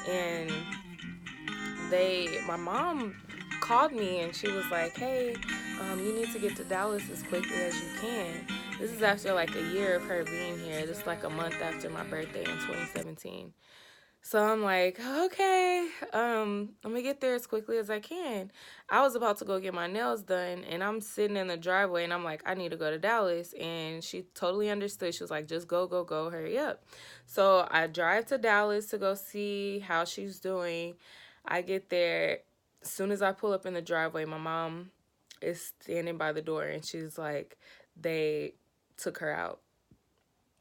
And my mom called me and she was like, hey, you need to get to Dallas as quickly as you can. This is after like a year of her being here. This is like a month after my birthday in 2017. So I'm like, okay, I'm gonna get there as quickly as I can. I was about to go get my nails done, and I'm sitting in the driveway, and I'm like, I need to go to Dallas. And she totally understood. She was like, just go, go, go, hurry up. So I drive to Dallas to go see how she's doing. I get there. As soon as I pull up in the driveway, my mom is standing by the door, and she's like, they took her out.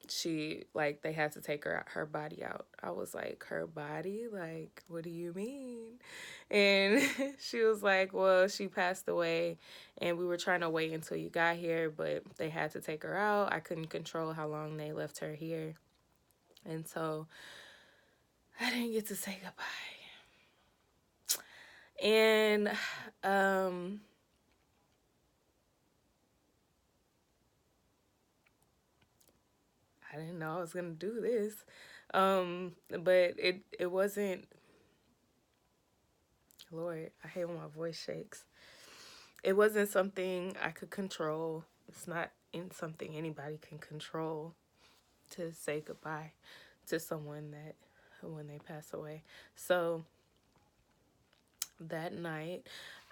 She like they had to take her body out. I was like, her body? Like, what do you mean? And she was like, well, she passed away and we were trying to wait until you got here, but they had to take her out. I couldn't control how long they left her here. And so I didn't get to say goodbye. And I didn't know I was gonna do this. But it wasn't. Lord, I hate when my voice shakes. It wasn't something I could control. It's not in something anybody can control to say goodbye to someone that when they pass away. So that night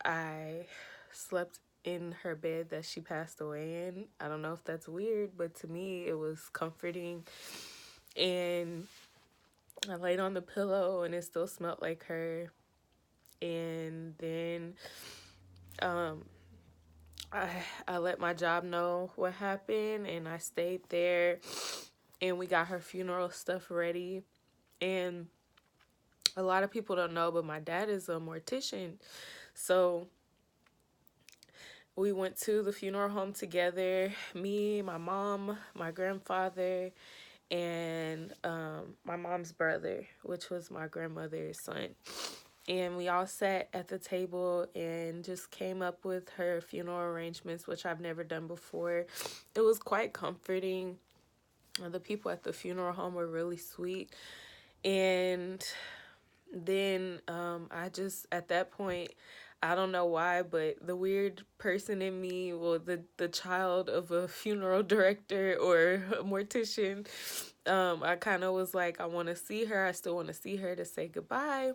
I slept in her bed that she passed away in. I don't know if that's weird, but to me it was comforting. And I laid on the pillow and it still smelled like her. And then um I I let my job know what happened and I stayed there and we got her funeral stuff ready. And a lot of people don't know, but my dad is a mortician. So we went to the funeral home together, me, my mom, my grandfather, and my mom's brother, which was my grandmother's son. And we all sat at the table and just came up with her funeral arrangements, which I've never done before. It was quite comforting. The people at the funeral home were really sweet. And then I just, at that point, I don't know why, but the weird person in me, well, the child of a funeral director or a mortician, I kind of was like, I want to see her. I still want to see her to say goodbye.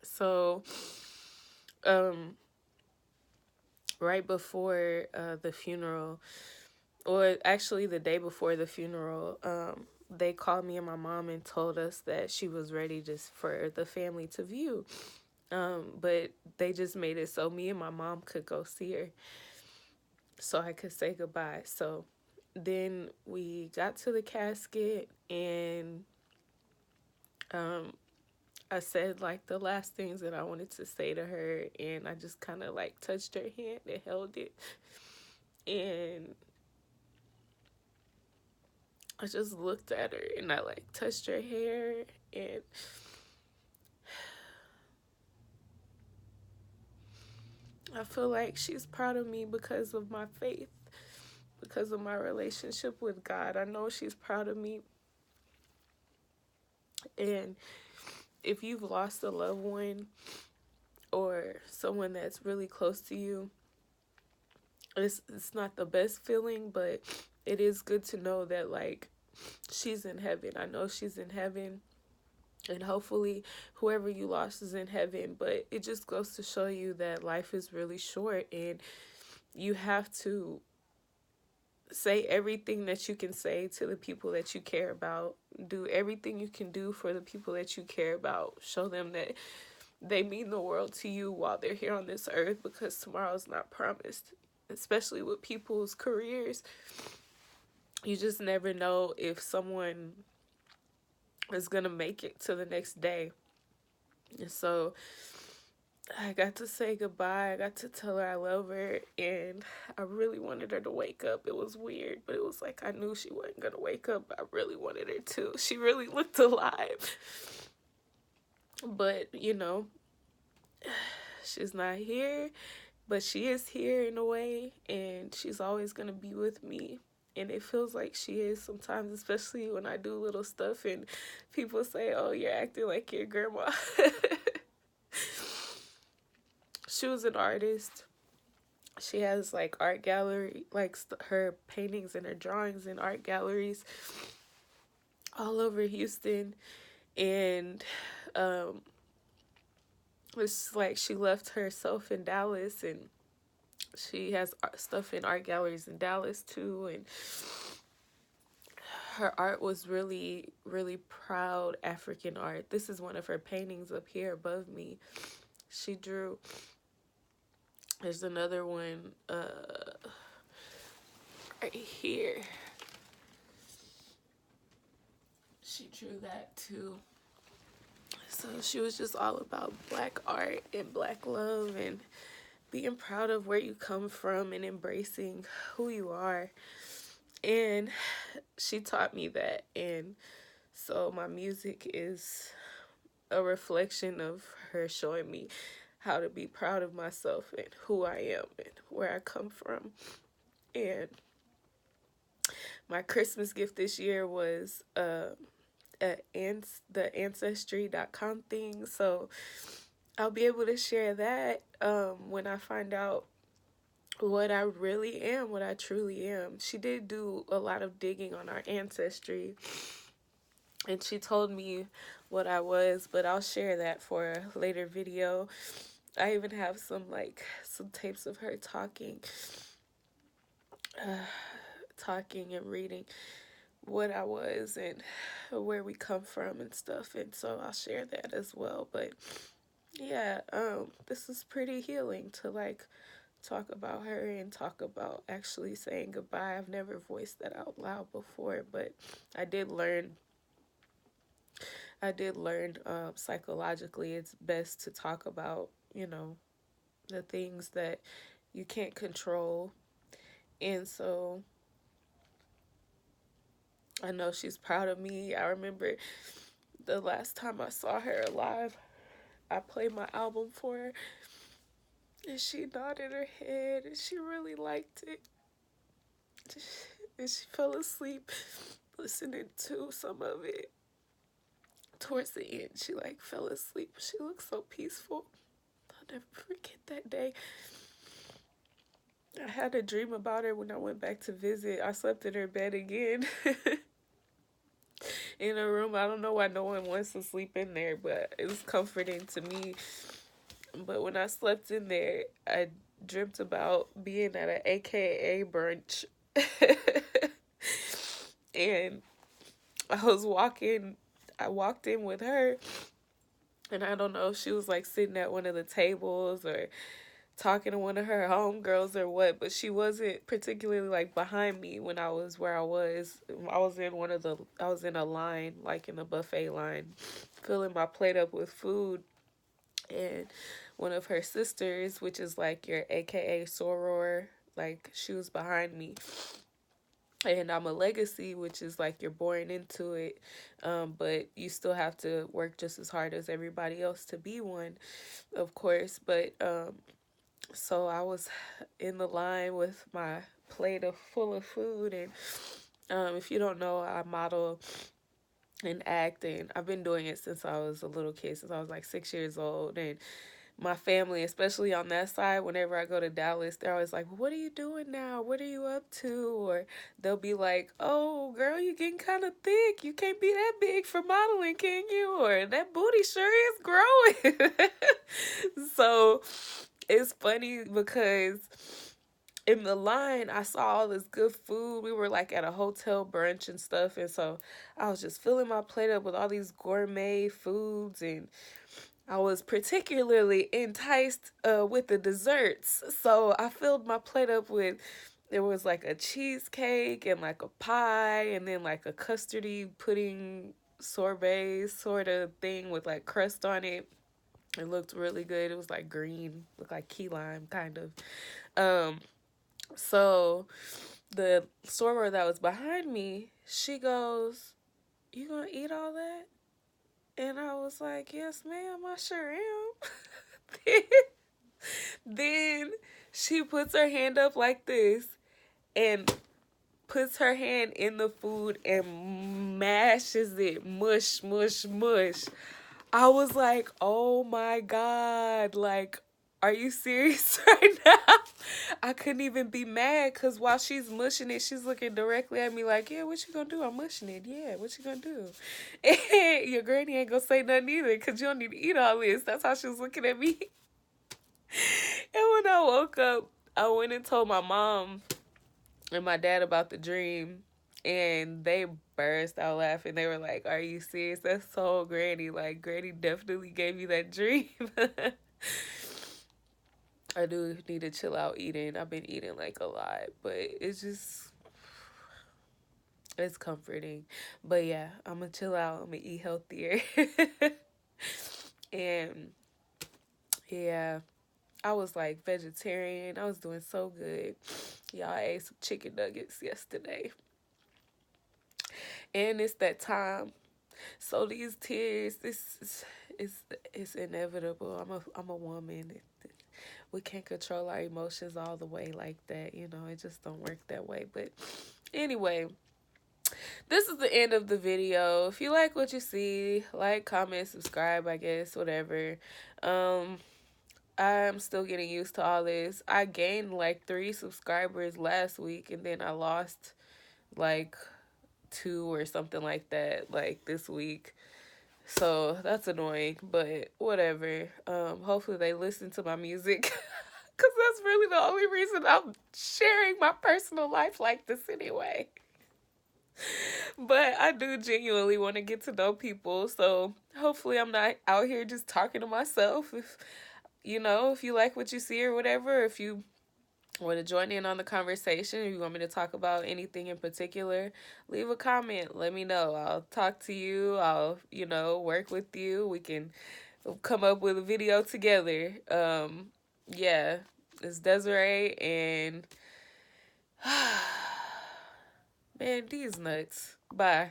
So, um, right before the funeral, or actually the day before the funeral, they called me and my mom and told us that she was ready just for the family to view. But they just made it so me and my mom could go see her so I could say goodbye. So then we got to the casket and um, I said like the last things that I wanted to say to her, and I just kind of like touched her hand and held it. And I just looked at her and I like touched her hair, and I feel like she's proud of me because of my faith, because of my relationship with God. I know she's proud of me. And if you've lost a loved one or someone that's really close to you, it's not the best feeling, but it is good to know that like she's in heaven. I know she's in heaven, and hopefully whoever you lost is in heaven. But it just goes to show you that life is really short and you have to say everything that you can say to the people that you care about. Do everything you can do for the people that you care about. Show them that they mean the world to you while they're here on this earth, because tomorrow's not promised, especially with people's careers. You just never know if someone is going to make it to the next day. And so I got to say goodbye. I got to tell her I love her, and I really wanted her to wake up. It was weird, but it was like I knew she wasn't going to wake up. But I really wanted her to. She really looked alive. But, she's not here, but she is here in a way, and she's always going to be with me. And it feels like she is sometimes, especially when I do little stuff and people say, oh, you're acting like your grandma. She was an artist. She has like art gallery, like her paintings and her drawings in art galleries all over Houston. And it's like she left herself in Dallas, and she has stuff in art galleries in Dallas too. And her art was really, really proud African art. This is one of her paintings up here above me. She drew. There's another one right here. She drew that too. So she was just all about Black art and Black love and being proud of where you come from and embracing who you are. And she taught me that. And so my music is a reflection of her showing me how to be proud of myself and who I am and where I come from. And my Christmas gift this year was the Ancestry.com thing. So I'll be able to share that when I find out what I really am, what I truly am. She did do a lot of digging on our ancestry, and she told me what I was, but I'll share that for a later video. I even have some tapes of her talking and reading what I was and where we come from and stuff, and so I'll share that as well. But yeah, this is pretty healing to talk about her and talk about actually saying goodbye. I've never voiced that out loud before, but I did learn psychologically it's best to talk about, the things that you can't control. And so I know she's proud of me. I remember the last time I saw her alive, I played my album for her, and she nodded her head, and she really liked it. And she fell asleep listening to some of it. Towards the end, she fell asleep. She looked so peaceful. I'll never forget that day. I had a dream about her when I went back to visit. I slept in her bed again. In a room. I don't know why no one wants to sleep in there, but it was comforting to me. But when I slept in there, I dreamt about being at an AKA brunch. And I walked in with her, and I don't know if she was sitting at one of the tables or talking to one of her homegirls or what, but she wasn't particularly behind me when I was where I was. I was in a line, in a buffet line, filling my plate up with food. And one of her sisters, which is your AKA soror, she was behind me. And I'm a legacy, which is you're born into it, but you still have to work just as hard as everybody else to be one, of course. But so I was in the line with my plate full of food, and if you don't know, I model and act, and I've been doing it since I was a little kid, since I was 6 years old. And my family, especially on that side, whenever I go to Dallas, they're always like, what are you doing now? What are you up to? Or they'll be like, oh, girl, you getting kind of thick. You can't be that big for modeling, can you? Or that booty sure is growing. So it's funny because in the line, I saw all this good food. We were at a hotel brunch and stuff. And so I was just filling my plate up with all these gourmet foods, and I was particularly enticed with the desserts. So I filled my plate up with, there was a cheesecake and a pie, and then a custardy pudding sorbet sort of thing with crust on it. It looked really good. It was green, looked like key lime kind of. So the soror that was behind me, she goes, you gonna eat all that? And I was like, yes, ma'am, I sure am. Then she puts her hand up like this and puts her hand in the food and mashes it. Mush, mush, mush. I was like, oh my God. Like, are you serious right now? I couldn't even be mad because while she's mushing it, she's looking directly at me like, yeah, what you gonna do? I'm mushing it. Yeah, what you gonna do? And your granny ain't gonna say nothing either because you don't need to eat all this. That's how she was looking at me. And when I woke up, I went and told my mom and my dad about the dream. And they burst out laughing. They were like, are you serious? That's so Granny. Like, Granny definitely gave you that dream. I do need to chill out eating. I've been eating like a lot, but it's comforting. But yeah, I'm gonna chill out. I'm gonna eat healthier. And yeah, I was like vegetarian. I was doing so good. Y'all, I ate some chicken nuggets yesterday. And it's that time. So these tears, this is it's inevitable. I'm a woman. We can't control our emotions all the way like that. You know, it just don't work that way. But anyway, this is the end of the video. If you like what you see, like, comment, subscribe, I guess, whatever. I'm still getting used to all this. I gained like 3 subscribers last week, and then I lost like 2 or something like that, like this week. So that's annoying, but whatever. Hopefully they listen to my music because that's really the only reason I'm sharing my personal life like this anyway. But I do genuinely want to get to know people, so hopefully I'm not out here just talking to myself. If if you like what you see or whatever, if you want to join in on the conversation, if you want me to talk about anything in particular, leave a comment. Let me know. I'll talk to you. I'll, work with you. We can come up with a video together. Yeah, it's Desiree and man, these nuts. Bye.